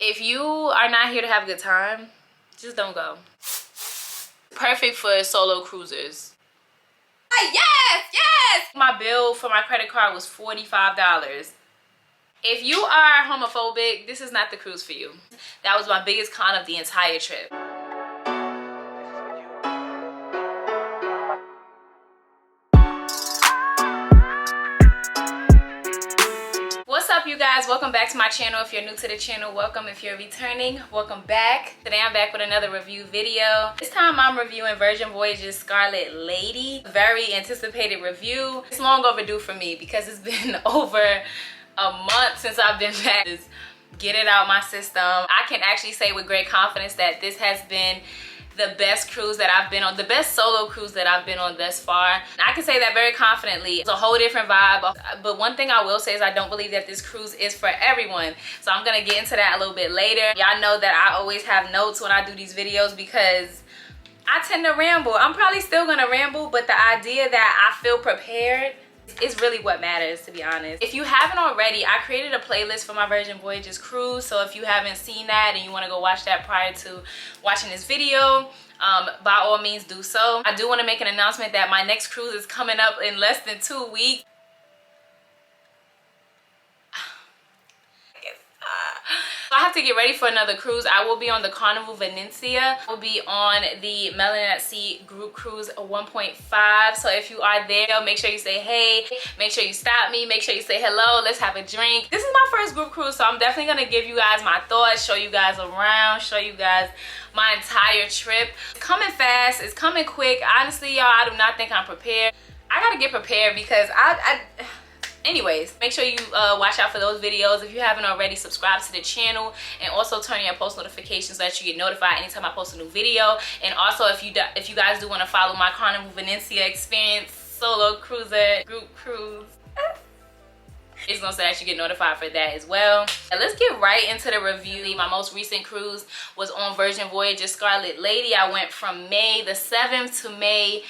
If you are not here to have a good time, just don't go. Perfect for solo cruisers. Yes! My bill for my credit card was $45. If you are homophobic, this is not the cruise for you. That was my biggest con of the entire trip. What's up, you guys? Welcome back to my channel. If you're new to the channel, welcome. If you're returning, welcome back. Today I'm back with another review video. This time I'm reviewing Virgin Voyages Scarlet Lady. Very anticipated review. It's long overdue for me because it's been over a month since I've been back. Just get it out my system. I can actually say with great confidence that this has been the best cruise that I've been on, the best solo cruise that I've been on thus far. I can say that very confidently. It's a whole different vibe, but one thing I will say is I don't believe that this cruise is for everyone. So I'm gonna get into that a little bit later. Y'all know that I always have notes when I do these videos because I tend to ramble. I'm probably still gonna ramble, but the idea that I feel prepared is really what matters, to be honest. If you haven't already, I created a playlist for my Virgin Voyages cruise, so if you haven't seen that and you want to go watch that prior to watching this video, by all means do so. I do want to make an announcement that my next cruise is coming up in less than 2 weeks. So I have to get ready for another cruise. I will be on the Carnival Venezia. I will be on the Melanin at Sea group cruise 1.5. So if you are there, make sure you say hey, make sure you stop me, make sure you say hello, let's have a drink. This is my first group cruise, so I'm definitely gonna give you guys my thoughts, show you guys around, show you guys my entire trip. It's coming fast, it's coming quick. Honestly, y'all, I do not think I'm prepared. I gotta get prepared because anyways, make sure you watch out for those videos. If you haven't already, subscribe to the channel and also turn on your post notifications so that you get notified anytime I post a new video. And also, if you guys do want to follow my Carnival Venezia experience solo cruiser group cruise, it's gonna say that you get notified for that as well. And let's get right into the review. My most recent cruise was on Virgin Voyages Scarlet Lady. I went from May the 7th to May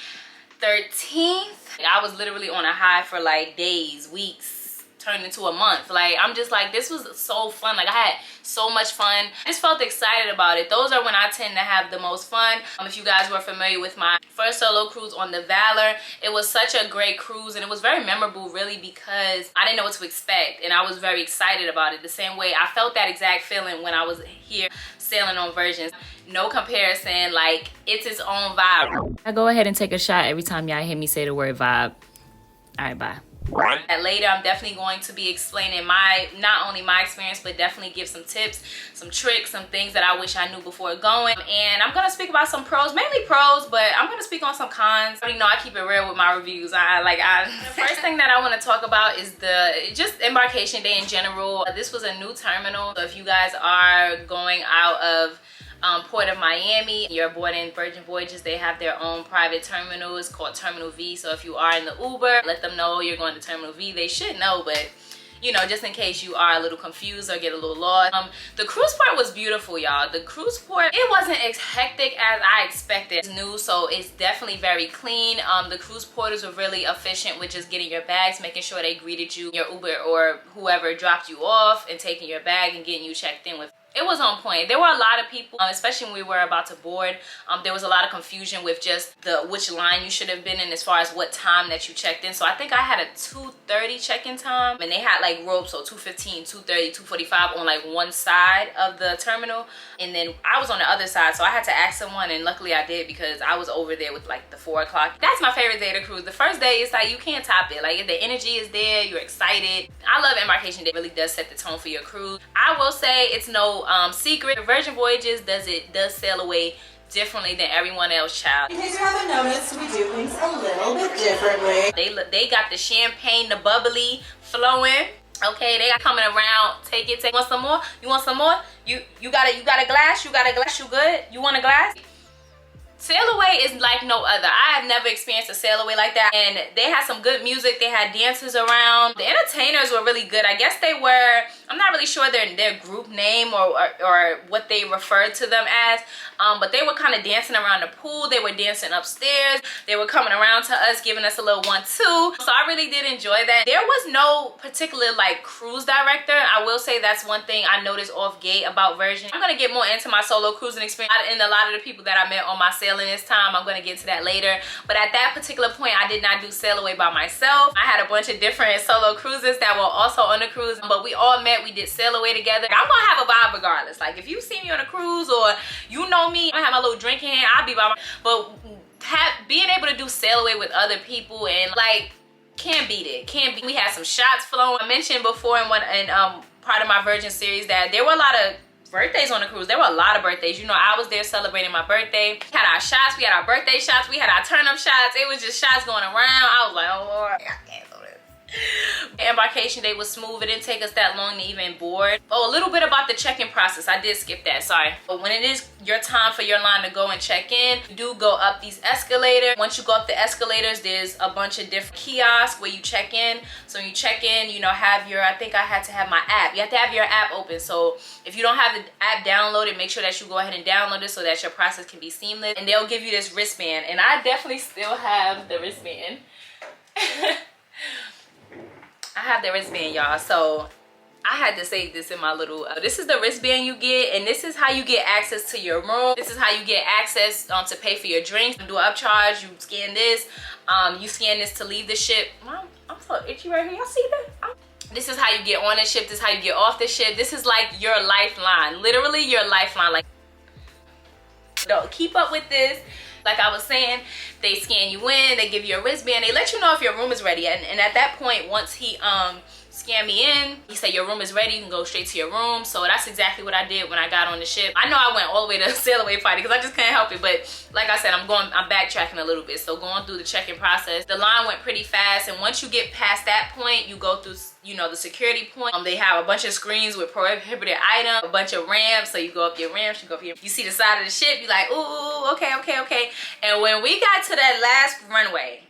13th. I was literally on a high for like days, weeks, turned into a month. Like, I'm just like, this was so fun. Like, I had so much fun. I just felt excited about it. Those are when I tend to have the most fun. If you guys were familiar with my first solo cruise on the Valor, it was such a great cruise and it was very memorable, really, because I didn't know what to expect and I was very excited about it. The same way I felt that exact feeling when I was here sailing on Virgins. No comparison. Like, it's its own vibe. I go ahead and take a shot every time y'all hear me say the word vibe. All right, bye. Later, I'm definitely going to be explaining not only my experience, but definitely give some tips, some tricks, some things that I wish I knew before going. And I'm gonna speak about some pros, mainly pros, but I'm gonna speak on some cons. You know, I keep it real with my reviews. The first thing that I want to talk about is just Embarkation Day in general. This was a new terminal. So if you guys are going out of Port of Miami, you're boarding Virgin Voyages, they have their own private terminal. It's called Terminal V. So if you are in the Uber, let them know you're going to Terminal V. They should know, but you know, just in case you are a little confused or get a little lost. The cruise port was beautiful, y'all. The cruise port, it wasn't as hectic as I expected. It's new, so it's definitely very clean. The cruise porters were really efficient with just getting your bags, making sure they greeted you, your Uber or whoever dropped you off, and taking your bag and getting you checked in with. It was on point. There were a lot of people, especially when we were about to board. There was a lot of confusion with just which line you should have been in as far as what time that you checked in. So I think I had a 2:30 check-in time, and they had like ropes, so 2:15, 2:30, 2:45 on like one side of the terminal, and then I was on the other side, so I had to ask someone, and luckily I did because I was over there with like the 4 o'clock. That's my favorite day to cruise. The first day, it's like you can't top it. Like, if the energy is there, you're excited. I love Embarkation Day. It really does set the tone for your cruise. I will say it's no secret. Virgin Voyages does sail away differently than everyone else, child. In case you haven't noticed, we do things a little bit differently. They got the champagne, the bubbly flowing. Okay, they got coming around. Take it. Want some more? You want some more? You got a glass? You got a glass? You good? You want a glass? Sail Away is like no other. I have never experienced a sail away like that. And they had some good music. They had dancers around. The entertainers were really good. I guess they were, I'm not really sure their group name or what they referred to them as. But they were kind of dancing around the pool. They were dancing upstairs. They were coming around to us, giving us a little 1-2. So I really did enjoy that. There was no particular like cruise director. I will say that's one thing I noticed off gate about Virgin. I'm gonna get more into my solo cruising experience and a lot of the people that I met on my sailing this time. I'm gonna get to that later. But at that particular point, I did not do sail away by myself. I had a bunch of different solo cruises that were also on the cruise, but we all met. We did sail away together. I'm gonna have a vibe regardless. Like if you see me on a cruise or you know me, I have my little drink in hand, I'll be by my, but being able to do sail away with other people and like can't beat it. Can't beat. We had some shots flowing. I mentioned before in part of my Virgin series that there were a lot of birthdays on the cruise. There were a lot of birthdays. You know, I was there celebrating my birthday. We had our shots. We had our birthday shots. We had our turn-up shots. It was just shots going around. I was like, oh Lord, I can't do this. Embarkation day was smooth. It didn't take us that long to even board. Oh, a little bit about the check-in process. I did skip that, sorry. But when it is your time for your line to go and check in, you do go up these escalators. Once you go up the escalators, there's a bunch of different kiosks where you check in. So when you check in, you know, have your, I think I had to have my app. You have to have your app open. So if you don't have the app downloaded, make sure that you go ahead and download it so that your process can be seamless. And they'll give you this wristband. And I definitely still have the wristband. I have the wristband, y'all. So I had to save this in my little, this is the wristband you get, and this is how you get access to your room. This is how you get access to pay for your drinks. Do an upcharge, you scan this. You scan this to leave the ship. Mom, I'm so itchy right here. Y'all see that? This is how you get on the ship. This is how you get off the ship. This is like your lifeline. Literally your lifeline. Like, don't keep up with this. Like I was saying, they scan you in, they give you a wristband, they let you know if your room is ready. And at that point, once he scanned me in, he said your room is ready, you can go straight to your room. So that's exactly what I did when I got on the ship. I know I went all the way to sail away party because I just couldn't help it, but like I said, I'm backtracking a little bit. So going through the check-in process, the line went pretty fast, and once you get past that point, you go through, you know, the security point. They have a bunch of screens with prohibited items, a bunch of ramps. So you go up your ramps, you see the side of the ship, you're like, ooh, okay. And when we got to that last runway,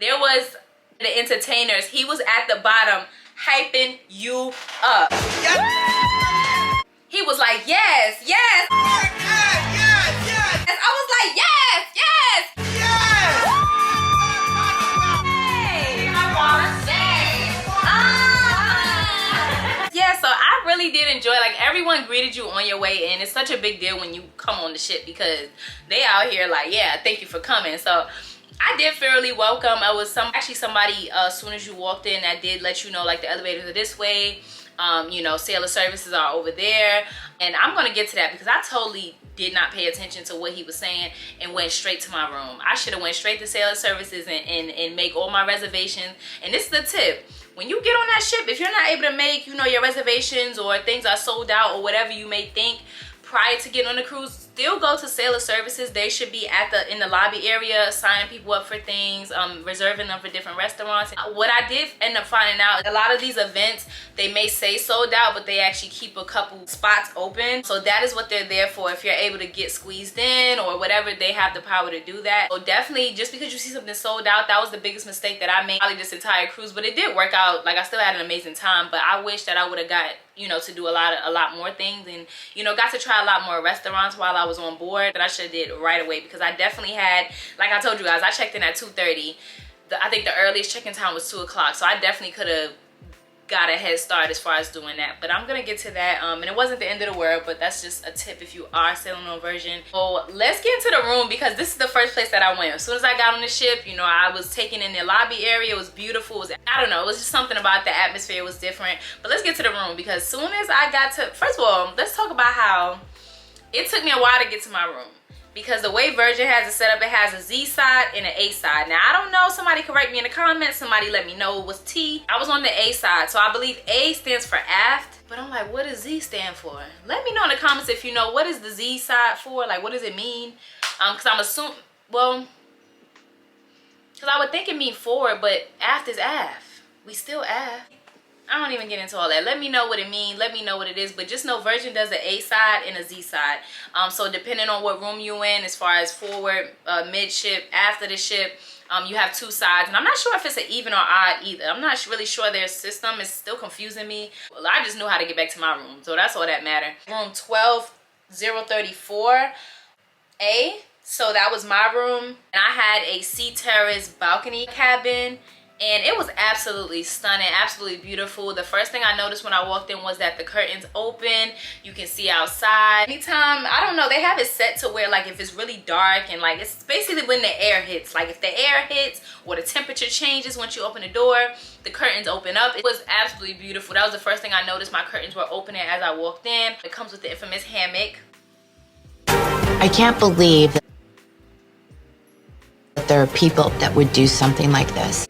there was the entertainers. He was at the bottom hyping you up. Yes. He was like, yes. Yes. I was like, yes. Hey, I wanna say. Yeah, so I really did enjoy, like, everyone greeted you on your way in. It's such a big deal when you come on the ship because they out here like, yeah, thank you for coming. So I did fairly welcome. I was somebody as soon as you walked in that did let you know, like, the elevators are this way. You know, sailor services are over there. And I'm gonna get to that because I totally did not pay attention to what he was saying and went straight to my room. I should have went straight to sailor services and make all my reservations. And this is the tip. When you get on that ship, if you're not able to make, you know, your reservations, or things are sold out or whatever you may think prior to getting on the cruise, still go to sailor services. They should be in the lobby area, signing people up for things, reserving them for different restaurants. What I did end up finding out, a lot of these events, they may say sold out, but they actually keep a couple spots open. So that is what they're there for. If you're able to get squeezed in or whatever, they have the power to do that. So definitely, just because you see something sold out, that was the biggest mistake that I made probably this entire cruise. But it did work out. Like, I still had an amazing time, but I wish that I would have got, you know, to do a lot more things, and, you know, got to try a lot more restaurants while I was on board. That I should have did right away, because I definitely had, like I told you guys, I checked in at 2:30. I think the earliest check-in time was 2 o'clock, so I definitely could have got a head start as far as doing that. But I'm gonna get to that, and it wasn't the end of the world, but that's just a tip if you are sailing on Virgin. So let's get into the room, because this is the first place that I went. As soon as I got on the ship, you know, I was taken in the lobby area. It was beautiful. I don't know, it was just something about the atmosphere. It was different. But let's get to the room, because as soon as I got to, first of all, let's talk about how it took me a while to get to my room. Because the way Virgin has it set up, it has a Z side and an A side. Now, I don't know, somebody correct me in the comments, somebody let me know it was T. I was on the A side, so I believe A stands for aft. But I'm like, what does Z stand for? Let me know in the comments if you know, what is the Z side for? Like, what does it mean? Because I'm assuming, well, because I would think it mean forward, but aft is aft. We still aft. I don't even get into all that. Let me know what it means. Let me know what it is. But just know Virgin does an A side and a Z side. So depending on what room you in, as far as forward, mid ship, after the ship, you have two sides. And I'm not sure if it's an even or odd either. I'm not really sure their system is still confusing me. Well, I just knew how to get back to my room. So that's all that matters. Room 12034A. So that was my room. And I had a sea terrace balcony cabin. And it was absolutely stunning, absolutely beautiful. The first thing I noticed when I walked in was that the curtains open. You can see outside. Anytime, I don't know, they have it set to where like if it's really dark and like it's basically when the air hits. Like if the air hits or the temperature changes once you open the door, the curtains open up. It was absolutely beautiful. That was the first thing I noticed. My curtains were opening as I walked in. It comes with the infamous hammock. I can't believe that there are people that would do something like this.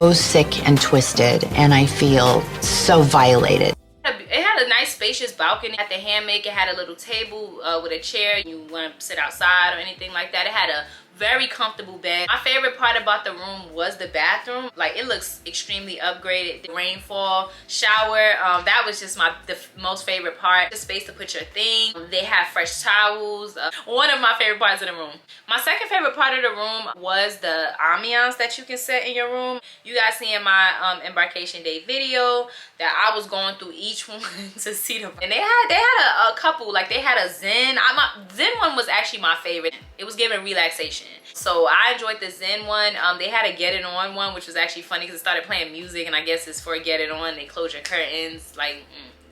So sick and twisted, and I feel so violated. It had a nice spacious balcony at the hammock. It had a little table with a chair. You want to sit outside or anything like that. It had a very comfortable bed. My favorite part about the room was the bathroom. Like it looks extremely upgraded. The rainfall shower, that was just the most favorite part. The space to put your thing. They have fresh towels. One of my favorite parts of the room. My second favorite part of the room was the ambiance that you can set in your room. You guys see in my embarkation day video that I was going through each one to see them. And they had a couple, like they had a Zen. Zen one was actually my favorite. It was giving relaxation. So I enjoyed the Zen one. They had a Get It On one, which was actually funny because it started playing music, and I guess it's for Get It On. They close your curtains, like,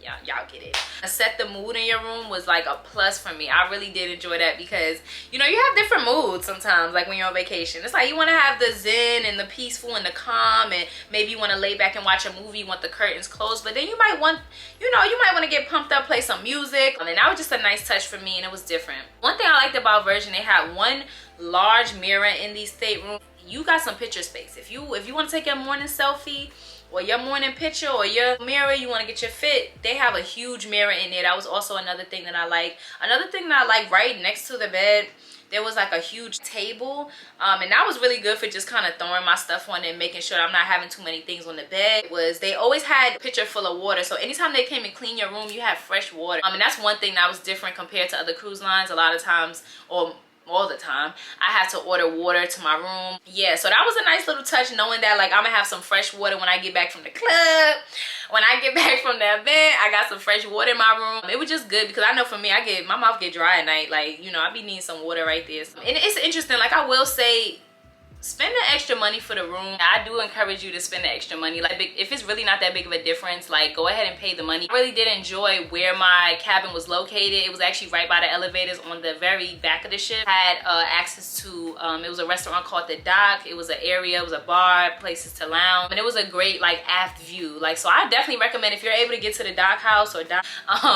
y'all get it. Set the mood in your room was like a plus for me. I really did enjoy that because, you know, you have different moods sometimes, like when you're on vacation. It's like you want to have the zen and the peaceful and the calm, and maybe you want to lay back and watch a movie, you want the curtains closed, but then you might want, you know, you might want to get pumped up, play some music. And that was just a nice touch for me, and it was different. One thing I liked about Virgin, they had one large mirror in these staterooms. You got some picture space. If you want to take your morning selfie, or your morning picture, or your mirror, you want to get your fit, they have a huge mirror in there. That was also another thing that I like. Another thing that I like, right next to the bed, there was like a huge table, and that was really good for just kind of throwing my stuff on and making sure I'm not having too many things on the bed. They always had a pitcher full of water, so anytime they came and clean your room, you had fresh water. And that's one thing that was different compared to other cruise lines. A lot of times, or all the time, I have to order water to my room. Yeah, so that was a nice little touch, knowing that like I'm gonna have some fresh water when I get back from the club. When I get back from the event, I got some fresh water in my room. It was just good because I know for me, my mouth get dry at night. Like, you know, I be needing some water right there. And it's interesting, like I will say, spend the extra money for the room. I do encourage you to spend the extra money. Like if it's really not that big of a difference, like go ahead and pay the money. I really did enjoy where my cabin was located. It was actually right by the elevators on the very back of the ship. Had access to, it was a restaurant called The Dock. It was an area, it was a bar, places to lounge. And it was a great like aft view. Like, so I definitely recommend if you're able to get to the dock house or dock,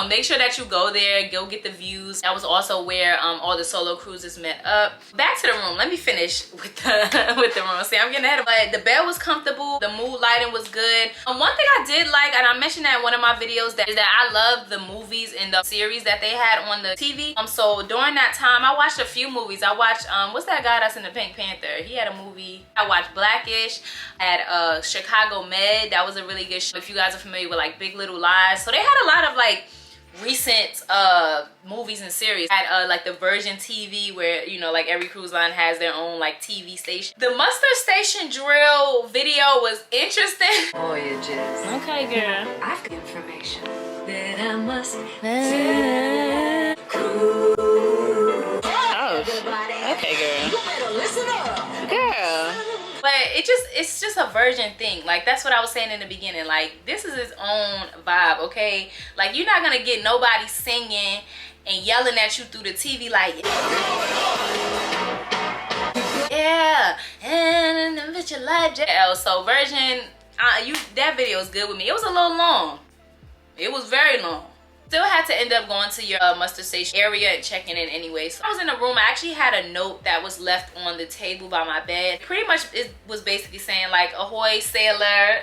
make sure that you go there, go get the views. That was also where all the solo cruises met up. Back to the room, let me finish with the with the room. See, I'm getting ahead of it. The bed was comfortable, the mood lighting was good. One thing I did like, and I mentioned that in one of my videos, is that I love the movies and the series that they had on the TV. So during that time, I watched a few movies. I watched what's that guy that's in the Pink Panther? He had a movie. I watched Blackish. At Chicago Med. That was a really good show. If you guys are familiar with like Big Little Lies, so they had a lot of like recent movies and series. Had like the Virgin TV, where, you know, like every cruise line has their own like TV station. The muster station drill video was interesting. Voyages. Okay, girl. I've got information that I must tell. Cruise. Oh, okay, girl. You better listen up. Girl. But it's just a Virgin thing. Like, that's what I was saying in the beginning. Like, this is its own vibe, okay? Like, you're not gonna get nobody singing and yelling at you through the TV like, yeah, and then bitch, you like that. So Virgin, that video is good with me. It was a little long. It was very long. Still had to end up going to your muster station area and checking in anyway. So I was in the room. I actually had a note that was left on the table by my bed. Pretty much it was basically saying like, ahoy sailor.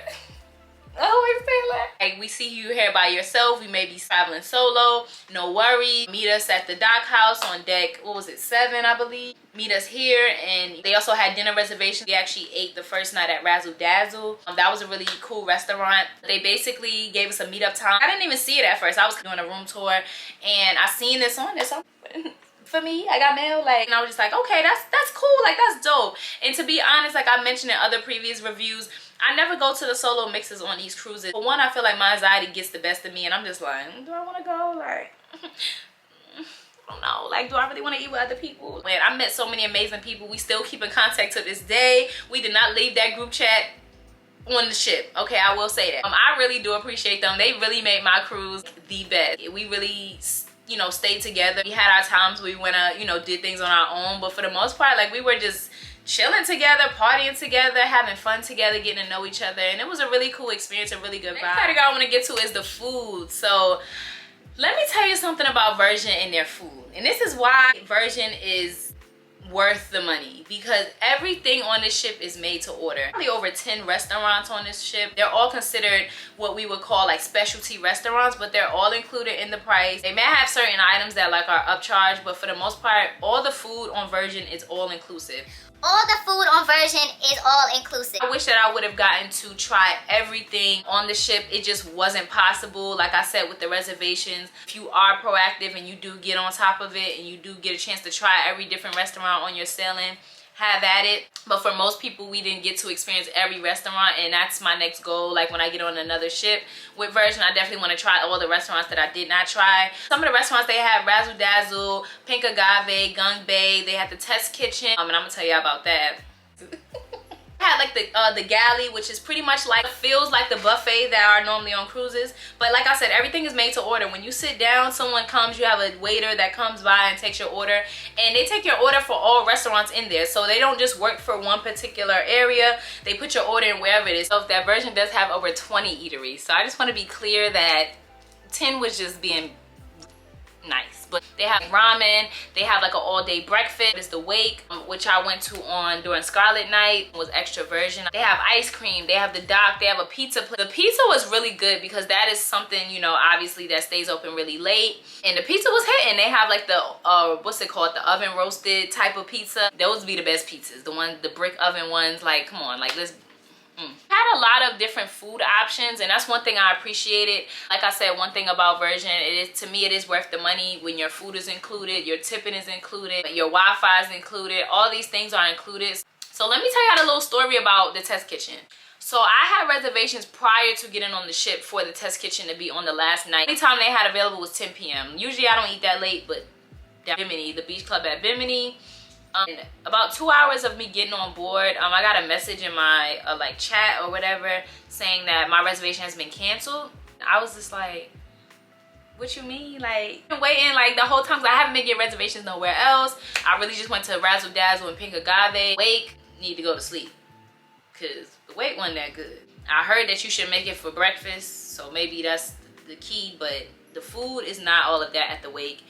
Always say that. Like, we see you here by yourself. We may be traveling solo. No worry. Meet us at the dock house on deck, what was it, 7, I believe. Meet us here. And they also had dinner reservations. We actually ate the first night at Razzle Dazzle. That was a really cool restaurant. They basically gave us a meetup time. I didn't even see it at first. I was doing a room tour and I seen this on there. So for me, I got mail, like, and I was just like, okay, that's cool, like, that's dope. And to be honest, like I mentioned in other previous reviews, I never go to the solo mixes on these cruises. For one, I feel like my anxiety gets the best of me and I'm just like, do I want to go? Like, I don't know, like, do I really want to eat with other people? Man, I met so many amazing people. We still keep in contact to this day. We did not leave that group chat on the ship, okay? I will say that. I really do appreciate them. They really made my cruise the best. We really, you know, stayed together. We had our times where we went to, you know, did things on our own, but for the most part, like, we were just chilling together, partying together, having fun together, getting to know each other, and it was a really cool experience, a really good vibe. Next category I want to get to is the food. So let me tell you something about Virgin and their food, and this is why Virgin is worth the money, because everything on this ship is made to order. Probably over 10 restaurants on this ship. They're all considered what we would call like specialty restaurants, but they're all included in the price. They may have certain items that like are upcharged, but for the most part, all the food on Virgin is all inclusive. All the food on Virgin is all inclusive. I wish that I would have gotten to try everything on the ship. It just wasn't possible. Like I said, with the reservations, if you are proactive and you do get on top of it and you do get a chance to try every different restaurant on your sailing, have at it. But for most people, we didn't get to experience every restaurant, and that's my next goal. Like when I get on another ship with Virgin, I definitely want to try all the restaurants that I did not try. Some of the restaurants, they have Razzle Dazzle, Pink Agave, Gung Bay. They have the Test Kitchen, and I'm gonna tell you about that. Had like the galley, which is pretty much like, feels like the buffet that are normally on cruises, but like I said, everything is made to order. When you sit down, someone comes, you have a waiter that comes by and takes your order, and they take your order for all restaurants in there, so they don't just work for one particular area. They put your order in wherever it is. So that Virgin does have over 20 eateries, so I just want to be clear that 10 was just being nice. But they have ramen, they have like an all-day breakfast. It's the Wake, which I went to on during Scarlet Night. It was extra Virgin. They have ice cream, they have the dock, they have a pizza place. The pizza was really good because that is something, you know, obviously that stays open really late, and the pizza was hitting. They have like the what's it called, the oven roasted type of pizza. Those be the best pizzas, the brick oven ones. Like, come on, like, let's had a lot of different food options, and that's one thing I appreciated. Like I said, one thing about Virgin, it is, to me, it is worth the money when your food is included, your tipping is included, your Wi-Fi is included, all these things are included. So let me tell you a little story about the Test Kitchen. So I had reservations prior to getting on the ship for the Test Kitchen to be on the last night. The only time they had available was 10 p.m. Usually I don't eat that late, but Bimini, the beach club at Bimini, about 2 hours of me getting on board, I got a message in my like chat or whatever saying that my reservation has been canceled. I was just like, what you mean? Like, I've been waiting like the whole time, 'cause I haven't been getting reservations nowhere else. I really just went to Razzle Dazzle and Pink Agave. Wake, need to go to sleep, because the Wake wasn't that good. I heard that you should make it for breakfast, so maybe that's the key, but the food is not all of that at the Wake.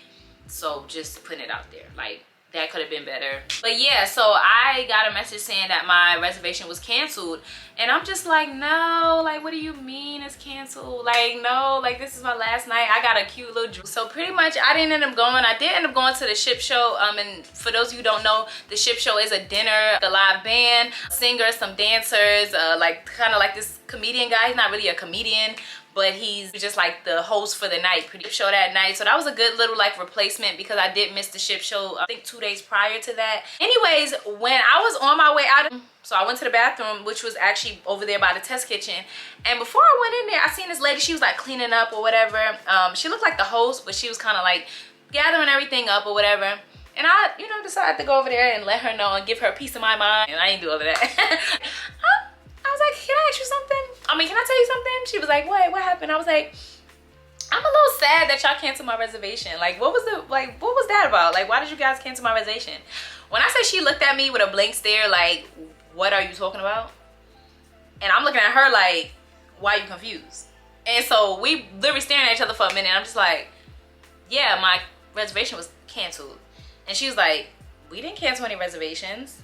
So just putting it out there, like, that could have been better. But yeah, so I got a message saying that my reservation was canceled, and I'm just like, no, like, what do you mean it's canceled? Like, no, like, this is my last night. I got a cute little drink. So pretty much I didn't end up going. I did end up going to the ship show, and for those of you who don't know, the ship show is a dinner, a live band, singers, some dancers, like kind of like this comedian guy. He's not really a comedian, but he's just like the host for the night, pretty show that night. So that was a good little like replacement, because I did miss the ship show, I think 2 days prior to that. Anyways, when I was on my way out, so I went to the bathroom, which was actually over there by the Test Kitchen. And before I went in there, I seen this lady, she was like cleaning up or whatever. She looked like the host, but she was kind of like gathering everything up or whatever. And I, you know, decided to go over there and let her know and give her a piece of my mind. And I ain't do all of that. I was like, can I ask you something? I mean, can I tell you something? She was like, what happened? I was like, I'm a little sad that y'all canceled my reservation. Like, what was that about? Like, why did you guys cancel my reservation? When I said, she looked at me with a blank stare, like, what are you talking about? And I'm looking at her like, why are you confused? And so we literally staring at each other for a minute, and I'm just like, yeah, my reservation was canceled. And she was like, we didn't cancel any reservations.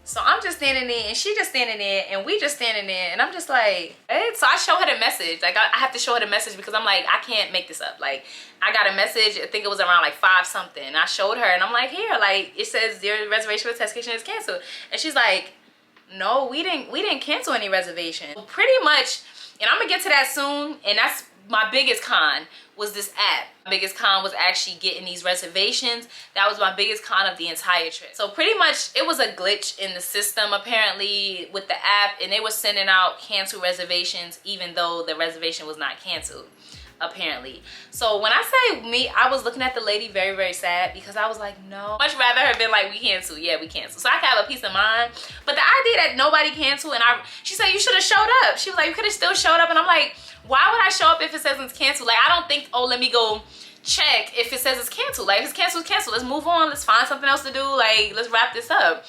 So I'm just standing there and she just standing there and we just standing there and I'm just like, hey. So I show her the message. Like I have to show her the message because I'm like, I can't make this up. Like I got a message, I think it was around like 5 something. I showed her and I'm like, here, like it says your reservation for test kitchen is canceled. And she's like, no, we didn't cancel any reservation. Well, pretty much, and I'm gonna get to that soon, and that's my biggest con was this app. My biggest con was actually getting these reservations. That was my biggest con of the entire trip. So pretty much it was a glitch in the system apparently with the app, and they were sending out cancel reservations even though the reservation was not canceled apparently. So when I say me, I was looking at the lady very, very sad because I was like, no, much rather her been like, we cancel. Yeah, we cancel. So I can have a peace of mind. But the idea that nobody canceled, and she said you should have showed up. She was like, you could have still showed up. And I'm like, why would I show up if it says it's canceled? Like, I don't think, oh, let me go check if it says it's canceled. Like, if it's canceled, it's canceled. Let's move on. Let's find something else to do. Like, let's wrap this up.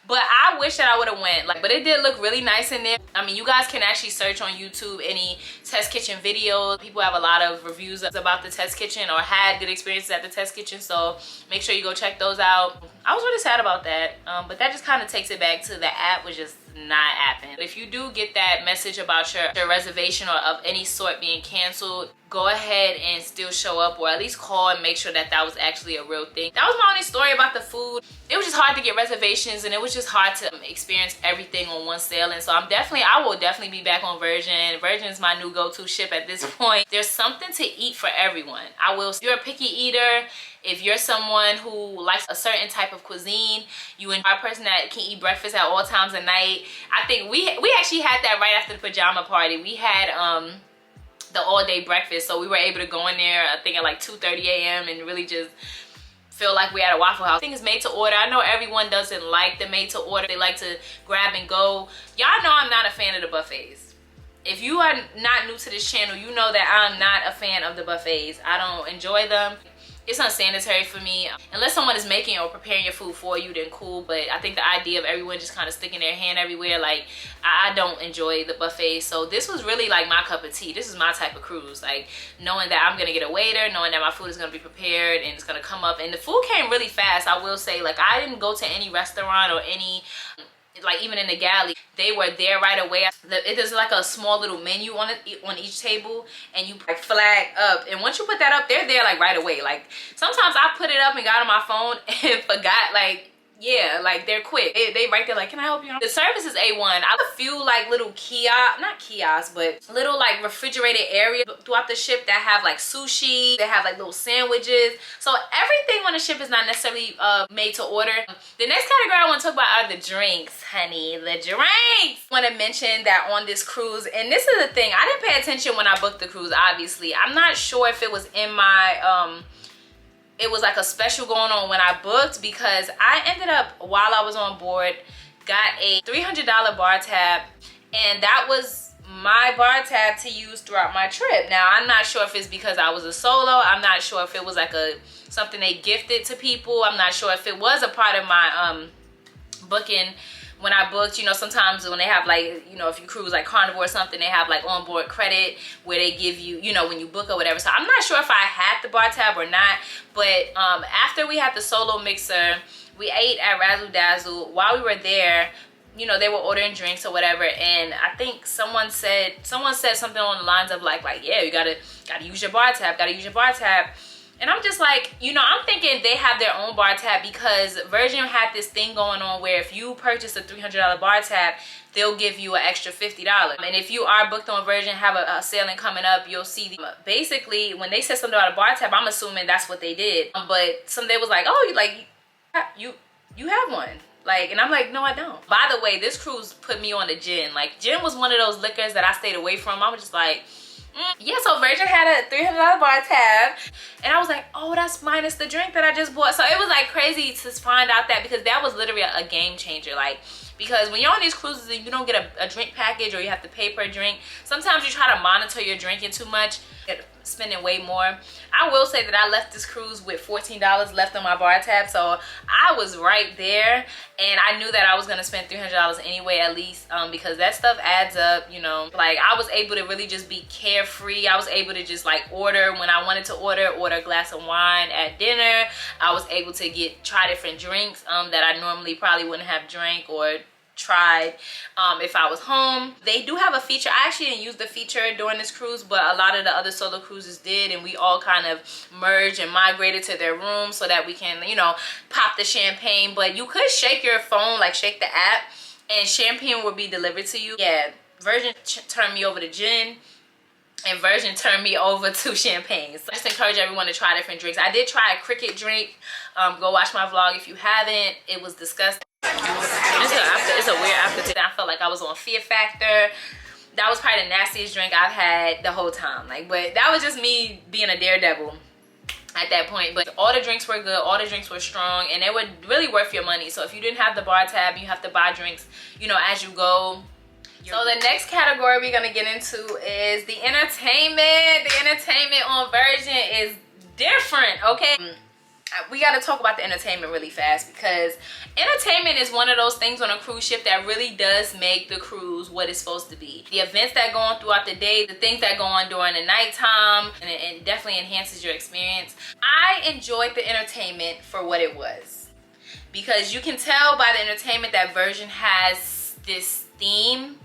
But I wish that I would have went. Like, but it did look really nice in there. I mean, you guys can actually search on YouTube any test kitchen videos. People have a lot of reviews about the test kitchen or had good experiences at the test kitchen. So make sure you go check those out. I was really sad about that. But that just kind of takes it back to the app was just not happening. If you do get that message about your reservation or of any sort being canceled, go ahead and still show up, or at least call and make sure that that was actually a real thing. That was my only story about the food. It was just hard to get reservations, and it was just hard to experience everything on one sailing. So I will definitely be back on Virgin. Virgin is my new go-to ship at this point. There's something to eat for everyone. If you're a picky eater, if you're someone who likes a certain type of cuisine, you are a person that can eat breakfast at all times of night. I think we actually had that right after the pajama party. We had the all-day breakfast, so we were able to go in there I think at like 2:30 a.m. and really just feel like we had a Waffle House. I think it's made to order. I know everyone doesn't like the made to order. They like to grab and go. Y'all know I'm not a fan of the buffets. If you are not new to this channel, you know that I'm not a fan of the buffets. I don't enjoy them. It's unsanitary for me. Unless someone is making or preparing your food for you, then cool. But I think the idea of everyone just kind of sticking their hand everywhere, like, I don't enjoy the buffet. So this was really like my cup of tea. This is my type of cruise. Like, knowing that I'm gonna get a waiter, knowing that my food is gonna be prepared and it's gonna come up. And the food came really fast, I will say. Like, I didn't go to any restaurant or any, like even in the galley, they were there right away. There's like a small little menu on each table, and you like flag up, and once you put that up, they're there like right away. Like sometimes I put it up and got on my phone and forgot, like, yeah, like they're quick. They right there like, can I help you? The service is A1. I have a few like little not kiosks, but little like refrigerated areas throughout the ship that have like sushi. They have like little sandwiches. So everything on the ship is not necessarily made to order. The next category I want to talk about are the drinks, honey. The drinks. I want to mention that on this cruise, and this is the thing, I didn't pay attention when I booked the cruise, obviously. I'm not sure if it was in my it was like a special going on when I booked, because I ended up, while I was on board, got a $300 bar tab, and that was my bar tab to use throughout my trip. Now, I'm not sure if it's because I was a solo. I'm not sure if it was like something they gifted to people. I'm not sure if it was a part of my booking when I booked. You know, sometimes when they have like, you know, if you cruise like Carnival or something, they have like onboard credit where they give you, you know, when you book or whatever. So I'm not sure if I had the bar tab or not, but after we had the solo mixer, we ate at Razzle Dazzle. While we were there, you know, they were ordering drinks or whatever, and I think someone said something on the lines of like yeah, you gotta use your bar tab, gotta use your bar tab. And I'm just like, you know, I'm thinking they have their own bar tab, because Virgin had this thing going on where if you purchase a $300 bar tab, they'll give you an extra $50. And if you are booked on Virgin, have a sailing coming up, you'll see basically when they said something about a bar tab, I'm assuming that's what they did. But someday was like, oh, you have one. Like, and I'm like, no, I don't. By the way, this cruise put me on the gin. Like, gin was one of those liquors that I stayed away from. I was just like, yeah, so Virgin had a $300 bar tab, and I was like, oh, that's minus the drink that I just bought. So it was like crazy to find out that, because that was literally a game changer. Like, because when you're on these cruises and you don't get a drink package, or you have to pay per drink, sometimes you try to monitor your drinking too much. spending way more. I will say that I left this cruise with $14 left on my bar tab, so I was right there, and I knew that I was gonna spend $300 anyway at least, because that stuff adds up, you know. Like, I was able to really just be carefree. I was able to just like order when I wanted to order a glass of wine at dinner. I was able to try different drinks that I normally probably wouldn't have drank or tried if I was home. They do have a feature. I actually didn't use the feature during this cruise, but a lot of the other solo cruises did, and we all kind of merged and migrated to their room so that we can, you know, pop the champagne. But you could shake your phone, like shake the app, and champagne will be delivered to you. Yeah, Virgin turned me over to gin, and Virgin turned me over to champagne. So I just encourage everyone to try different drinks. I did try a cricket drink. Go watch my vlog if you haven't. It was disgusting. It's a weird aftertaste. I felt like I was on Fear Factor. That was probably the nastiest drink I've had the whole time. Like, but that was just me being a daredevil at that point. But all the drinks were good, all the drinks were strong, and they were really worth your money. So if you didn't have the bar tab, you have to buy drinks, you know, as you go. So the next category we're gonna get into is the entertainment. The entertainment on Virgin is different, okay? We got to talk about the entertainment really fast, because entertainment is one of those things on a cruise ship that really does make the cruise what it's supposed to be. The events that go on throughout the day, the things that go on during the nighttime, and it definitely enhances your experience. I enjoyed the entertainment for what it was, because you can tell by the entertainment that Virgin has this theme.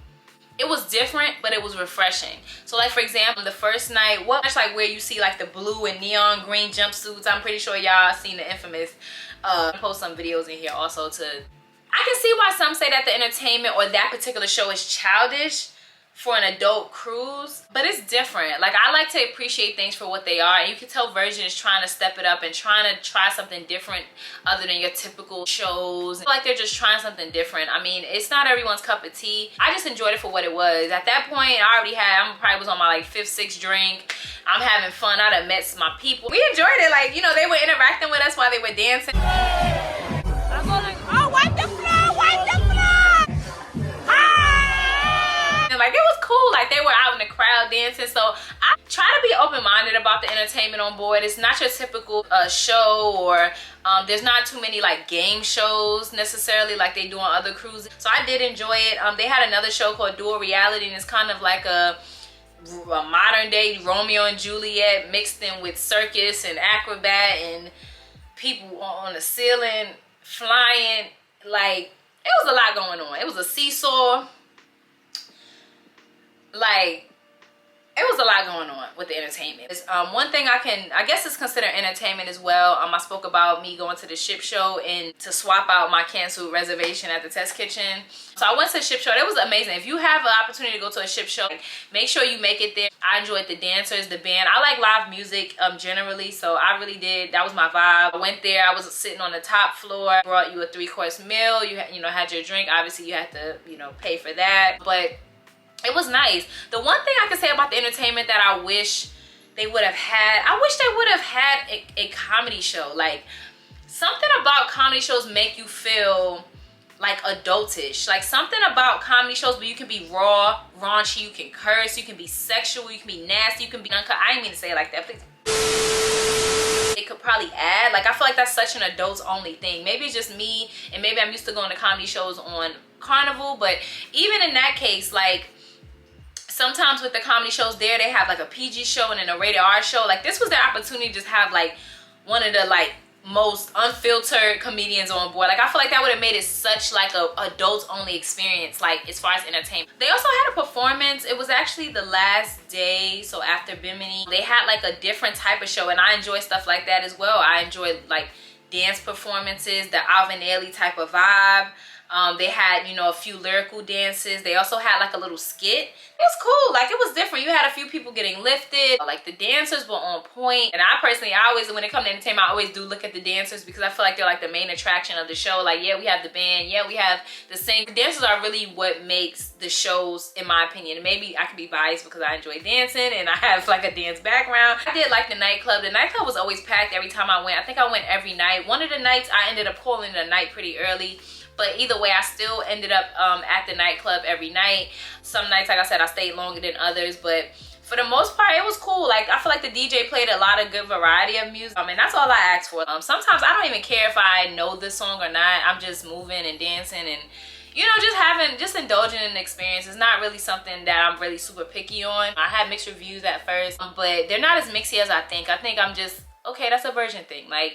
It was different, but it was refreshing. So like, for example, the first night, much like where you see like the blue and neon green jumpsuits. I'm pretty sure y'all seen the infamous. I'll post some videos in here also to. I can see why some say that the entertainment or that particular show is childish for an adult cruise, but it's different. Like, I like to appreciate things for what they are, and you can tell Virgin is trying to step it up and trying to try something different other than your typical shows. I feel like they're just trying something different. I mean, it's not everyone's cup of tea. I just enjoyed it for what it was. At that point, I probably was on my like 5th, 6th drink. I'm having fun. I done met my people. We enjoyed it. Like, you know, they were interacting with us while they were dancing. I'm going like, oh, wipe the floor, wipe the floor. Like, it was cool. Like, they were out in the crowd dancing. So I try to be open-minded about the entertainment on board. It's not your typical show, or there's not too many like game shows necessarily like they do on other cruises. So I did enjoy it. They had another show called Dual Reality, and it's kind of like a modern day Romeo and Juliet mixed in with circus and acrobat and people on the ceiling flying. Like, it was a lot going on. It was a seesaw. Like, it was a lot going on with the entertainment. One thing I guess it's considered entertainment as well. I spoke about me going to the ship show and to swap out my canceled reservation at the test kitchen. So I went to the ship show. It was amazing. If you have an opportunity to go to a ship show, make sure you make it there. I enjoyed the dancers, the band. I like live music generally, so I really did. That was my vibe. I went there. I was sitting on the top floor. Brought you a 3-course meal. You know, had your drink. Obviously, you had to, you know, pay for that. But it was nice. The one thing I can say about the entertainment that I wish they would have had, I wish they would have had a comedy show. Like, something about comedy shows make you feel like adultish. Like, something about comedy shows where you can be raw, raunchy, you can curse, you can be sexual, you can be nasty, you can be uncut. I didn't mean to say it like that, please. It could probably add, like, I feel like that's such an adults only thing. Maybe it's just me, and maybe I'm used to going to comedy shows on Carnival, but even in that case, like, sometimes with the comedy shows there, they have like a PG show and then a rated R show. Like, this was their opportunity to just have like one of the like most unfiltered comedians on board. Like, I feel like that would have made it such like a adults only experience, like as far as entertainment. They also had a performance. It was actually the last day, so after Bimini, they had like a different type of show, and I enjoy stuff like that as well. I enjoyed like dance performances, the Alvin Ailey type of vibe. They had, you know, a few lyrical dances. They also had like a little skit. It was cool. Like, it was different. You had a few people getting lifted. Like, the dancers were on point. And I personally, when it comes to entertainment, I always do look at the dancers, because I feel like they're like the main attraction of the show. Like, yeah, we have the band. Yeah, we have the singing. The dancers are really what makes the shows, in my opinion. And maybe I could be biased because I enjoy dancing and I have like a dance background. I did like the nightclub. The nightclub was always packed every time I went. I think I went every night. One of the nights I ended up calling the night pretty early. But either way, I still ended up at the nightclub every night. Some nights, like I said, I stayed longer than others. But for the most part, it was cool. Like, I feel like the DJ played a lot of good variety of music. And that's all I asked for. Sometimes I don't even care if I know this song or not. I'm just moving and dancing and, you know, just indulging in the experience. It's not really something that I'm really super picky on. I had mixed reviews at first, but they're not as mixy as I think. I think I'm just, okay, that's a version thing. Like,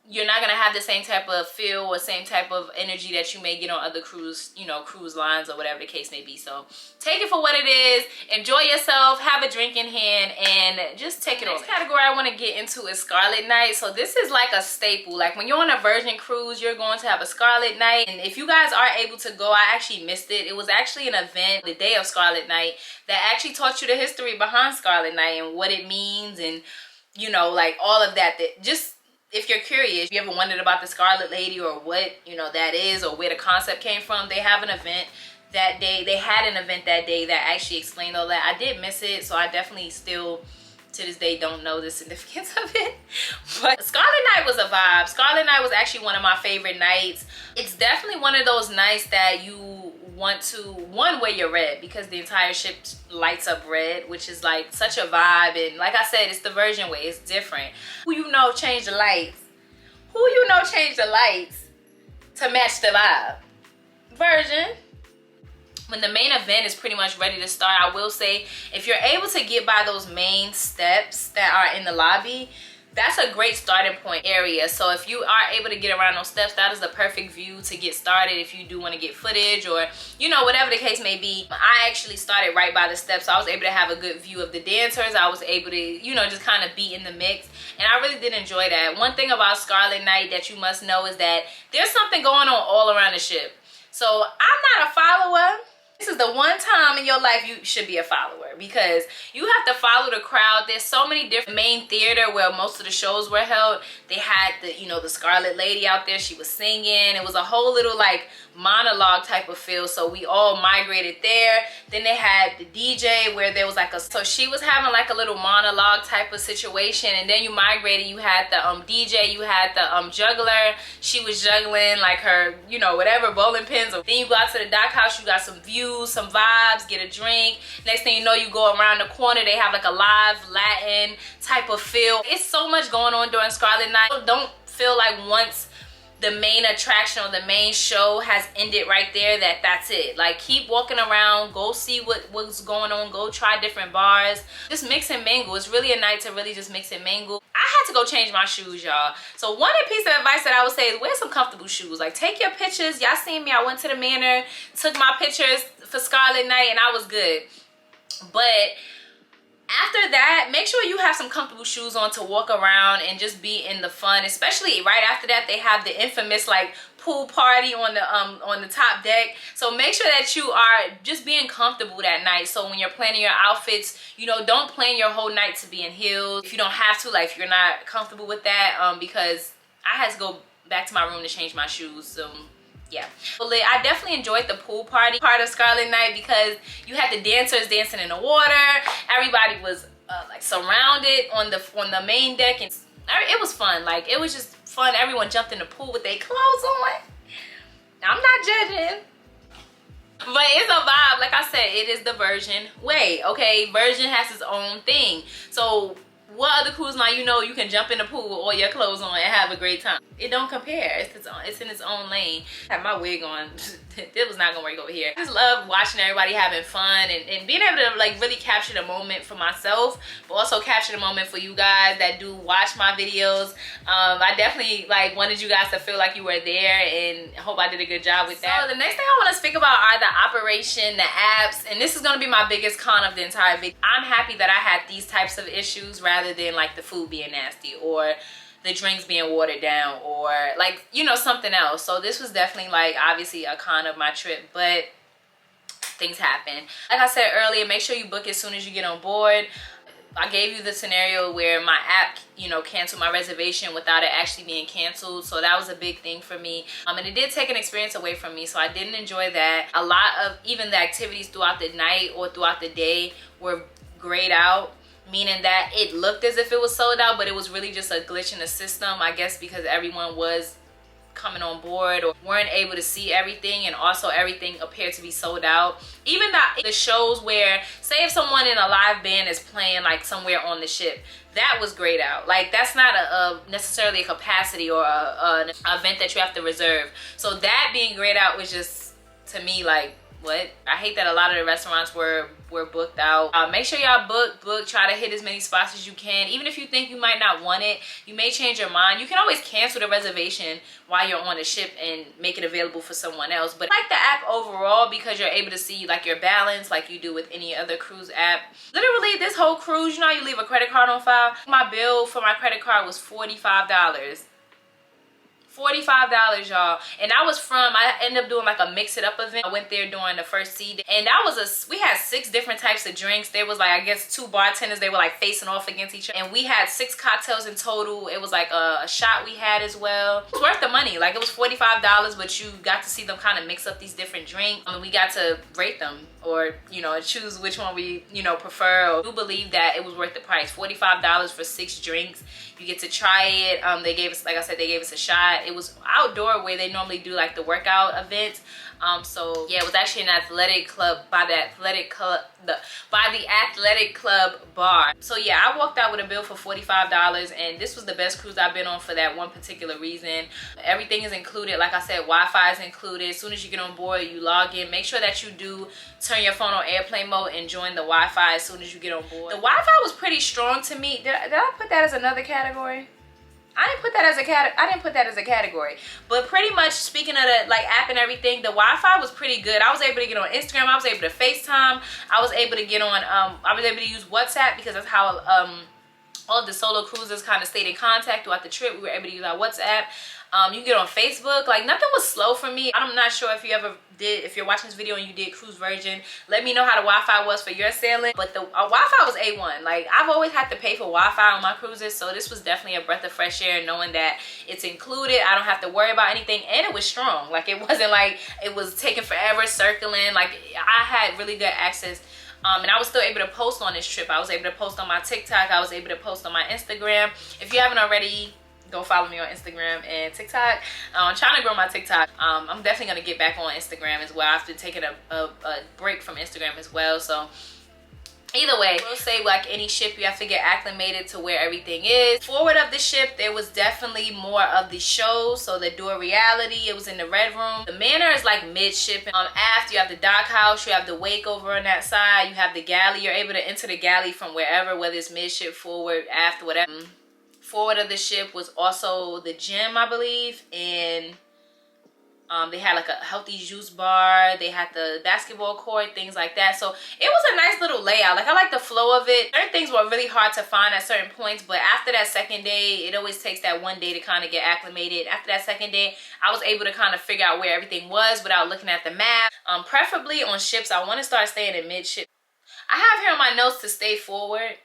you're not gonna have the same type of feel or same type of energy that you may get on other cruise, you know, cruise lines or whatever the case may be. So take it for what it is, enjoy yourself, have a drink in hand, and just take it on. Next category I want to get into is Scarlet Night. So this is like a staple. Like, when you're on a Virgin cruise, you're going to have a Scarlet Night. And if you guys are able to go, I actually missed it. It was actually an event the day of Scarlet Night that actually taught you the history behind Scarlet Night and what it means, and, you know, like all of that. That just, if you're curious, if you ever wondered about the Scarlet Lady or what, you know, that is, or where the concept came from, they have an event that day. They had an event that day that actually explained all that. I did miss it, so I definitely still to this day don't know the significance of it. But Scarlet Night was a vibe. Scarlet Night was actually one of my favorite nights. It's definitely one of those nights that you want to, one, wear your red, because the entire ship lights up red, which is like such a vibe. And like I said, it's the Virgin way, it's different. Who you know changed the lights? Who you know changed the lights to match the vibe? Virgin. When the main event is pretty much ready to start, I will say, if you're able to get by those main steps that are in the lobby, that's a great starting point area. So if you are able to get around those steps, that is the perfect view to get started if you do want to get footage or, you know, whatever the case may be. I actually started right by the steps, so I was able to have a good view of the dancers. I was able to, you know, just kind of be in the mix, and I really did enjoy that. One thing about Scarlet Night that you must know is that there's something going on all around the ship. So I'm not a follower. This is the one time in your life you should be a follower, because you have to follow the crowd. There's so many different main theater where most of the shows were held. They had the, you know, the Scarlet Lady out there. She was singing. It was a whole little like monologue type of feel. So we all migrated there. Then they had the DJ where there was like a, so she was having like a little monologue type of situation. And then you migrated. You had the DJ. You had the juggler. She was juggling like her, you know, whatever, bowling pins. Then you go out to the dock house. You got some views, some vibes, get a drink. Next thing you know, you go around the corner, they have like a live Latin type of feel. It's so much going on during Scarlet Night. Don't feel like once the main attraction or the main show has ended right there that that's it. Like, keep walking around, go see what's going on, go try different bars, just mix and mingle. It's really a night to really just mix and mingle. I had to go change my shoes, y'all. So one piece of advice that I would say is wear some comfortable shoes. Like, take your pictures. Y'all seen me, I went to the manor, took my pictures for Scarlet Night, and I was good. But after that, make sure you have some comfortable shoes on to walk around and just be in the fun. Especially right after that, they have the infamous like pool party on the top deck. So make sure that you are just being comfortable that night. So when you're planning your outfits, you know, don't plan your whole night to be in heels if you don't have to, like if you're not comfortable with that, because I had to go back to my room to change my shoes. So yeah, but I definitely enjoyed the pool party part of Scarlet Night, because you had the dancers dancing in the water. Everybody was like surrounded on the main deck, and it was fun. Like, it was just fun. Everyone jumped in the pool with their clothes on. I'm not judging, but it's a vibe. Like I said, it is the Virgin way. Okay, Virgin has its own thing. So what other cruise line, you know, you can jump in the pool with all your clothes on and have a great time? It don't compare. It's in its own lane. I have my wig on. It was not gonna work over here. I just love watching everybody having fun and being able to like really capture the moment for myself, but also capture the moment for you guys that do watch my videos. I definitely like wanted you guys to feel like you were there, and I hope I did a good job with that. So the next thing I want to speak about are the operation, the apps, and this is gonna be my biggest con of the entire video. I'm happy that I had these types of issues rather than like the food being nasty or the drinks being watered down or like, you know, something else. So this was definitely like obviously a con of my trip, but things happen. Like I said earlier, make sure you book as soon as you get on board. I gave you the scenario where my app, you know, canceled my reservation without it actually being canceled. So that was a big thing for me. And it did take an experience away from me. So I didn't enjoy that. A lot of even the activities throughout the night or throughout the day were grayed out, meaning that it looked as if it was sold out, but it was really just a glitch in the system, I guess, because everyone was coming on board or weren't able to see everything, and also everything appeared to be sold out. Even the shows where, say if someone in a live band is playing like somewhere on the ship, that was grayed out. Like that's not necessarily a capacity or an event that you have to reserve. So that being grayed out was just, to me, like, what? I hate that a lot of the restaurants were booked out. Make sure y'all book, try to hit as many spots as you can. Even if you think you might not want it, you may change your mind. You can always cancel the reservation while you're on the ship and make it available for someone else. But I like the app overall because you're able to see like your balance like you do with any other cruise app. Literally this whole cruise, you know how you leave a credit card on file? My bill for my credit card was $45. $45, y'all. And I ended up doing like a mix it up event. I went there during the first seed, and that was we had 6 different types of drinks. There was like, I guess 2 bartenders, they were like facing off against each other, and we had 6 cocktails in total. It was like a shot we had as well. It was worth the money. Like it was $45, but you got to see them kind of mix up these different drinks. I mean, we got to rate them, or you know, choose which one we prefer. Or do believe that it was worth the price. $45 for 6 drinks. You get to try it. They gave us, like I said, they gave us a shot. It was outdoor where they normally do like the workout events. So yeah, it was actually an athletic club by the athletic club bar. So yeah, I walked out with a bill for $45, and this was the best cruise I've been on for that one particular reason. Everything is included. Like I said, Wi-Fi is included. As soon as you get on board, you log in. Make sure that you do turn your phone on airplane mode and join the Wi-Fi as soon as you get on board. The Wi-Fi was pretty strong to me. Did I put that as another category? I didn't put that as a category. But pretty much, speaking of the like app and everything, the Wi-Fi was pretty good. I was able to get on Instagram. I was able to FaceTime. I was able to get on I was able to use WhatsApp because that's how all of the solo cruisers kind of stayed in contact throughout the trip. We were able to use our WhatsApp. You can get on Facebook. Like nothing was slow for me. I'm not sure if you're watching this video and you did cruise version, let me know how the Wi-Fi was for your sailing. But the Wi-Fi was A1. Like I've always had to pay for Wi-Fi on my cruises, so this was definitely a breath of fresh air knowing that it's included. I don't have to worry about anything, and it was strong. Like it wasn't like it was taking forever circling. Like I had really good access. And I was still able to post on this trip. I was able to post on my TikTok. I was able to post on my Instagram. If you haven't already, go follow me on Instagram and TikTok. I'm trying to grow my TikTok. I'm definitely going to get back on Instagram as well after taking a break from Instagram as well. So either way, we'll say like any ship, you have to get acclimated to where everything is. Forward of the ship, there was definitely more of the shows. So the Door Reality, it was in the Red Room. The Manor is like midship. Aft, you have the dock house, you have the wake over on that side, you have the galley. You're able to enter the galley from wherever, whether it's midship, forward, aft, whatever. Forward of the ship was also the gym, I believe, and they had like a healthy juice bar. They had the basketball court, things like that. So it was a nice little layout. Like I like the flow of it. Certain things were really hard to find at certain points, but after that second day, it always takes that one day to kind of get acclimated. After that second day, I was able to kind of figure out where everything was without looking at the map. Preferably on ships, I want to start staying in midship. I have here on my notes to stay forward.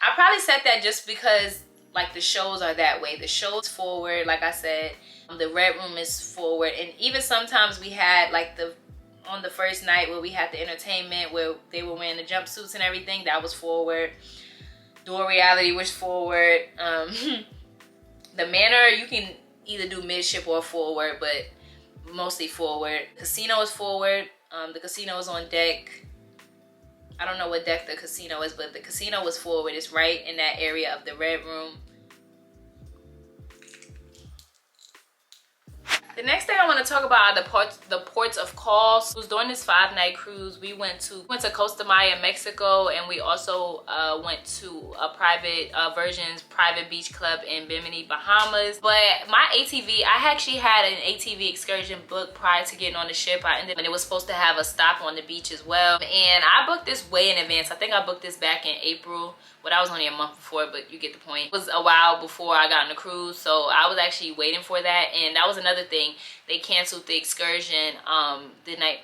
I probably said that just because like the shows are that way. The show's forward, like I said. The Red Room is forward, and even sometimes we had like on the first night where we had the entertainment where they were wearing the jumpsuits and everything, that was forward. Door Reality was forward. The Manor, you can either do midship or forward, but mostly forward. Casino is forward. The casino is on deck. I don't know what deck the casino is, but the casino was forward. It's right in that area of the Red Room. The next thing I want to talk about are the ports of call. So during this 5-night cruise, we went to Costa Maya, Mexico, and we also went to a private private beach club in Bimini, Bahamas. But my ATV, I actually had an ATV excursion booked prior to getting on the ship. And it was supposed to have a stop on the beach as well. And I booked this way in advance. I think I booked this back in April. Well, that was only a month before, but you get the point. It was a while before I got on the cruise, so I was actually waiting for that. And that was another thing. They canceled the excursion the night.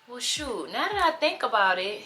Well, shoot, now that I think about it,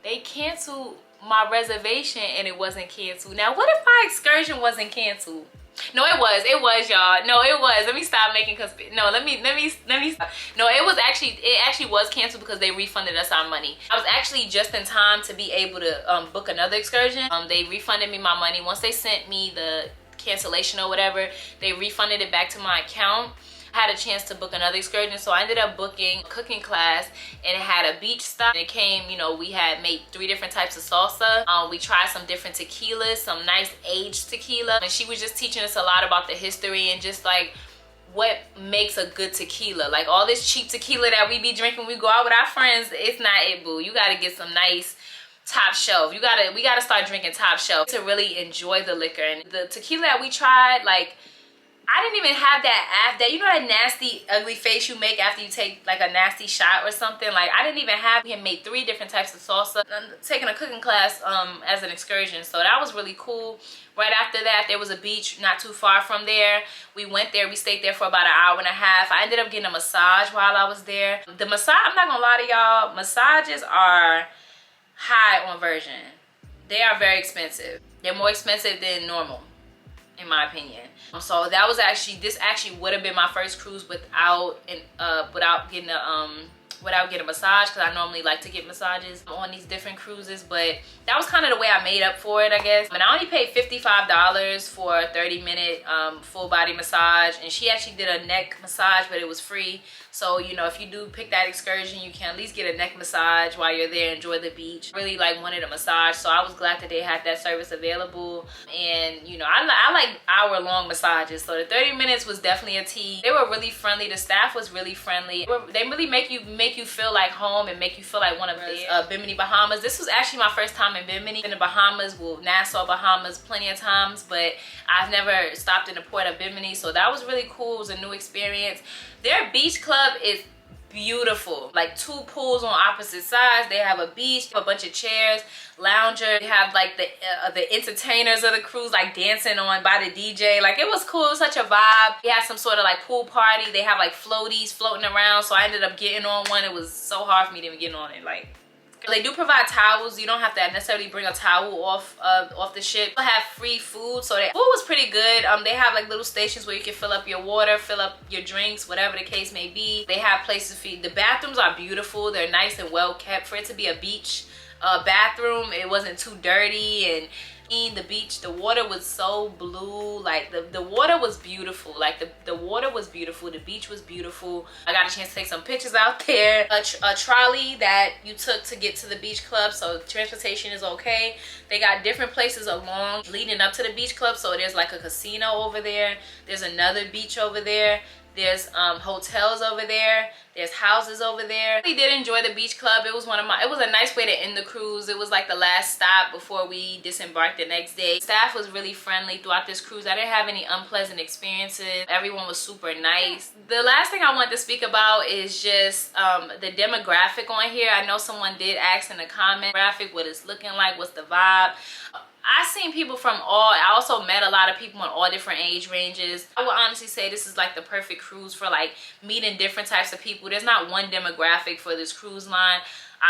they canceled my reservation and it wasn't canceled. Now, what if my excursion wasn't canceled? No, it was, y'all. No, it was. Let me stop making no, let me stop. No, it actually was canceled because they refunded us our money. I was actually just in time to be able to book another excursion. They refunded me my money once they sent me the cancellation or whatever, they refunded it back to my account. I had a chance to book another excursion, so I ended up booking a cooking class, and it had a beach stop. It came, you know, we had made 3 different types of salsa. We tried some different tequilas, some nice aged tequila, and she was just teaching us a lot about the history and just like what makes a good tequila. Like all this cheap tequila that we be drinking when we go out with our friends, it's not it, boo. You gotta get some nice top shelf. We gotta start drinking top shelf to really enjoy the liquor. And the tequila that we tried, like, I didn't even have that you know that nasty ugly face you make after you take like a nasty shot or something. Like I didn't even have. We had made 3 different types of salsa. I'm taking a cooking class as an excursion, so that was really cool. Right after that, there was a beach not too far from there. We went there. We stayed there for about an hour and a half. I ended up getting a massage while I was there. The massage, I'm not gonna lie to y'all, massages are high on Virgin. They are very expensive. They're more expensive than normal, in my opinion. So that was this actually would have been my first cruise without getting a massage, because I normally like to get massages on these different cruises, but that was kind of the way I made up for it, I guess. And I only paid $55 for a 30-minute full body massage, and she actually did a neck massage, but it was free. So, you know, if you do pick that excursion, you can at least get a neck massage while you're there, enjoy the beach. Really like wanted a massage, so I was glad that they had that service available. And, you know, I like hour-long massages, so the 30 minutes was definitely a T. They were really friendly. The staff was really friendly. They really make you feel like home and make you feel like one of the Bimini, Bahamas. This was actually my first time in Bimini. In the Bahamas, well, Nassau, Bahamas, plenty of times, but I've never stopped in the port of Bimini, so that was really cool. It was a new experience. Their beach club is beautiful. Like 2 pools on opposite sides. They have a beach, a bunch of chairs, lounger. They have like the entertainers of the cruise like dancing on by the DJ. Like it was cool. It was such a vibe. They had some sort of like pool party. They have like floaties floating around, so I ended up getting on one. It was so hard for me to even get on it. Like, they do provide towels. You don't have to necessarily bring a towel off the ship. They have free food, so the food was pretty good. They have like little stations where you can fill up your water, fill up your drinks, whatever the case may be. They have places for you. The bathrooms are beautiful. They're nice and well kept. For it to be a beach bathroom, it wasn't too dirty. And the beach, the water was so blue. Like the water was beautiful. Like the water was beautiful. The beach was beautiful. I got a chance to take some pictures out there. A trolley that you took to get to the beach club, so transportation is okay. They got different places along leading up to the beach club. So there's like a casino over there. There's another beach over there. There's hotels over there. There's houses over there. I really did enjoy the beach club. It was a nice way to end the cruise. It was like the last stop before we disembarked the next day. Staff was really friendly throughout this cruise. I didn't have any unpleasant experiences. Everyone was super nice. The last thing I want to speak about is just the demographic on here. I know someone did ask in the comment graphic what it's looking like, what's the vibe. I've seen people from I also met a lot of people in all different age ranges. I would honestly say this is like the perfect cruise for like meeting different types of people. There's not one demographic for this cruise line.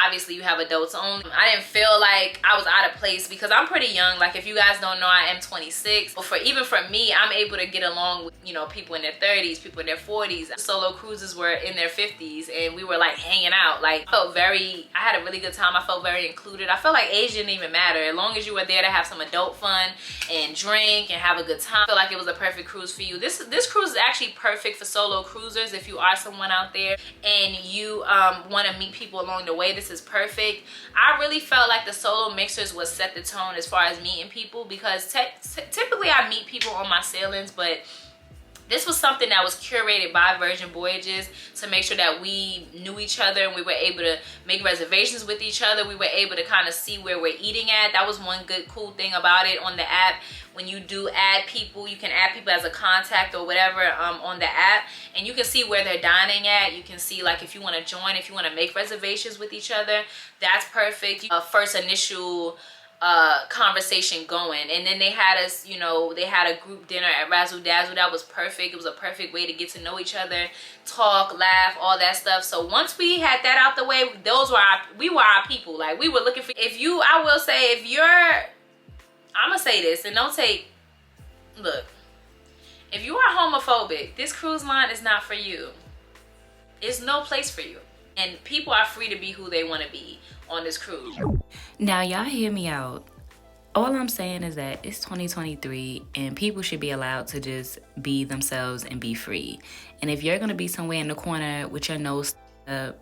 Obviously you have adults only. I didn't feel like I was out of place because I'm pretty young. Like if you guys don't know, I am 26. But even for me, I'm able to get along with, you know, people in their 30s, people in their 40s. Solo cruises were in their 50s and we were like hanging out. Like I had a really good time. I felt very included. I felt like age didn't even matter. As long as you were there to have some adult fun and drink and have a good time, I feel like it was a perfect cruise for you. This cruise is actually perfect for solo cruisers. If you are someone out there and you want to meet people along the way, this is perfect. I really felt like the solo mixers would set the tone as far as meeting people, because typically I meet people on my sailings, but this was something that was curated by Virgin Voyages to make sure that we knew each other and we were able to make reservations with each other. We were able to kind of see where we're eating at. That was one good cool thing about it on the app. When you do add people, you can add people as a contact or whatever on the app, and you can see where they're dining at. You can see like if you want to join, if you want to make reservations with each other, that's perfect. First initial conversation going, and then they had us, you know, they had a group dinner at Razzle Dazzle. That was perfect. It was a perfect way to get to know each other, talk, laugh, all that stuff. So once we had that out the way, we were our people. Like we were looking for, I will say, if you're, I'm gonna say this and don't take, look, if you are homophobic, this cruise line is not for you. It's no place for you. And people are free to be who they want to be on this cruise. Now y'all hear me out. all I'm saying is that it's 2023 and people should be allowed to just be themselves and be free. And if you're gonna be somewhere in the corner with your nose up,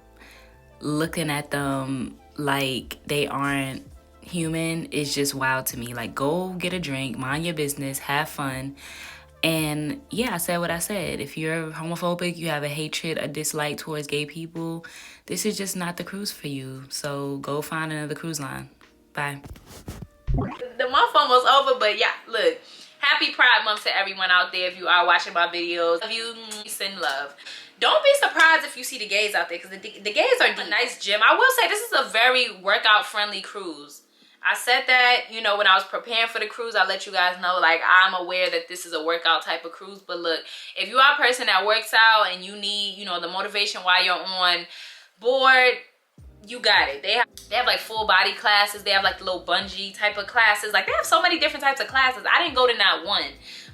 looking at them like they aren't human, is just wild to me. Like, go get a drink, mind your business, have fun. And yeah, I said what I said. If you're homophobic, you have a hatred, a dislike towards gay people, this is just not the cruise for you. So go find another cruise line. Bye. The month almost over, but yeah, look. Happy Pride Month to everyone out there if you are watching my videos. Love you, send love. Don't be surprised if you see the gays out there, because the gays are a nice gym. I will say this is a very workout-friendly cruise. I said that, you know, when I was preparing for the cruise, I let you guys know, like, I'm aware that this is a workout type of cruise. But look, if you are a person that works out and you need, you know, the motivation while you're on board, you got it. They have like full body classes. They have like the little bungee type of classes. Like, they have so many different types of classes. I didn't go to not one.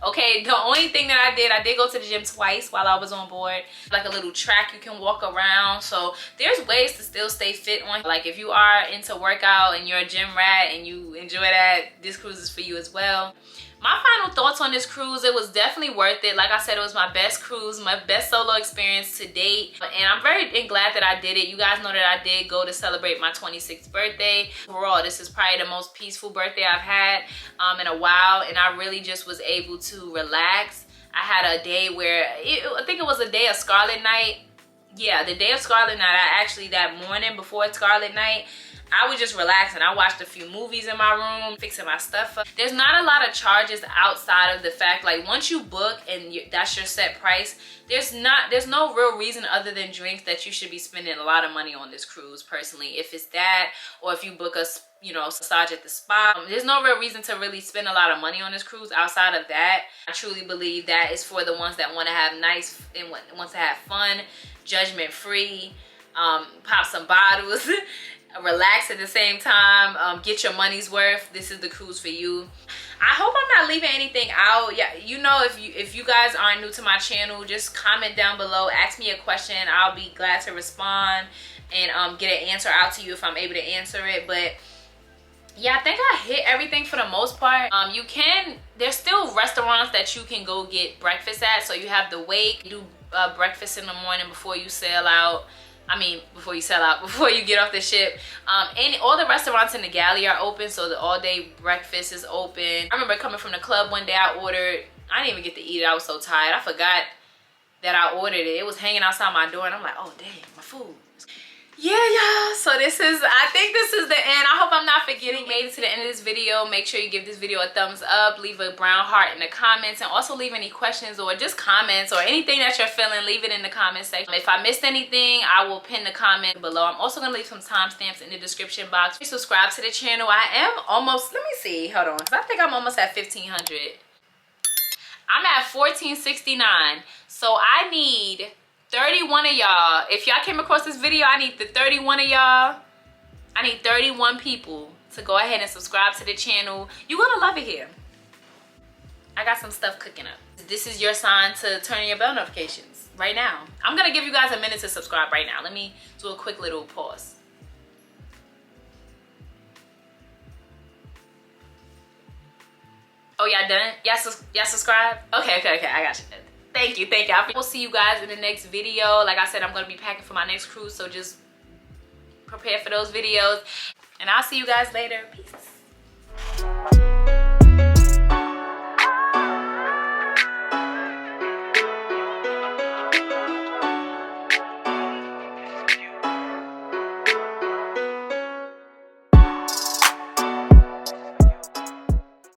Okay, the only thing that I did go to the gym twice while I was on board. Like a little track you can walk around. So there's ways to still stay fit on. Like, if you are into workout and you're a gym rat and you enjoy that, this cruise is for you as well. My final thoughts on this cruise, it was definitely worth it. Like I said, it was my best cruise, my best solo experience to date. And I'm very glad that I did it. You guys know that I did go to celebrate my 26th birthday. Overall, this is probably the most peaceful birthday I've had in a while. And I really just was able to relax. I had a day where, I think it was a day of Scarlet Night. Yeah, the day of Scarlet Night, that morning before Scarlet Night, I was just relaxing. I watched a few movies in my room, fixing my stuff up. There's not a lot of charges outside of the fact, like, once you book and that's your set price, there's no real reason other than drinks that you should be spending a lot of money on this cruise, personally. If it's that, or if you book a, you know, massage at the spa, there's no real reason to really spend a lot of money on this cruise outside of that. I truly believe that is for the ones that want to have nice and wants to have fun, judgment free, pop some bottles, relax at the same time, get your money's worth. This is the cruise for you. I hope I'm not leaving anything out. Yeah, you know, if you guys aren't new to my channel, just comment down below, ask me a question. I'll be glad to respond and get an answer out to you if I'm able to answer it. But yeah, I think I hit everything for the most part. There's still restaurants that you can go get breakfast at. So you have the Wake, you do breakfast in the morning before you sail out. Before you get off the ship. And all the restaurants in the galley are open, so the all-day breakfast is open. I remember coming from the club one day, I didn't even get to eat it. I was so tired. I forgot that I ordered it. It was hanging outside my door, and I'm like, oh, dang, my food. Yeah, y'all, so I think this is the end. I hope I'm not forgetting. Made it to the end of this video. Make sure you give this video a thumbs up, leave a brown heart in the comments, and also leave any questions or just comments or anything that you're feeling, leave it in the comment section. If I missed anything, I will pin the comment below. I'm also gonna leave some timestamps in the description box. Please subscribe to the channel. I am almost, let me see, hold on, I think I'm almost at 1,500. I'm at 1,469, so I need 31 of y'all. If y'all came across this video, I need the 31 of y'all. I need 31 people to go ahead and subscribe to the channel. You're gonna love it here. I got some stuff cooking up. This is your sign to turn on your bell notifications right now. I'm gonna give you guys a minute to subscribe right now. Let me do a quick little pause. Oh, y'all done? Y'all subscribe? Okay, I got you. Thank you. I will see you guys in the next video. Like I said, I'm going to be packing for my next cruise, so just prepare for those videos. And I'll see you guys later. Peace.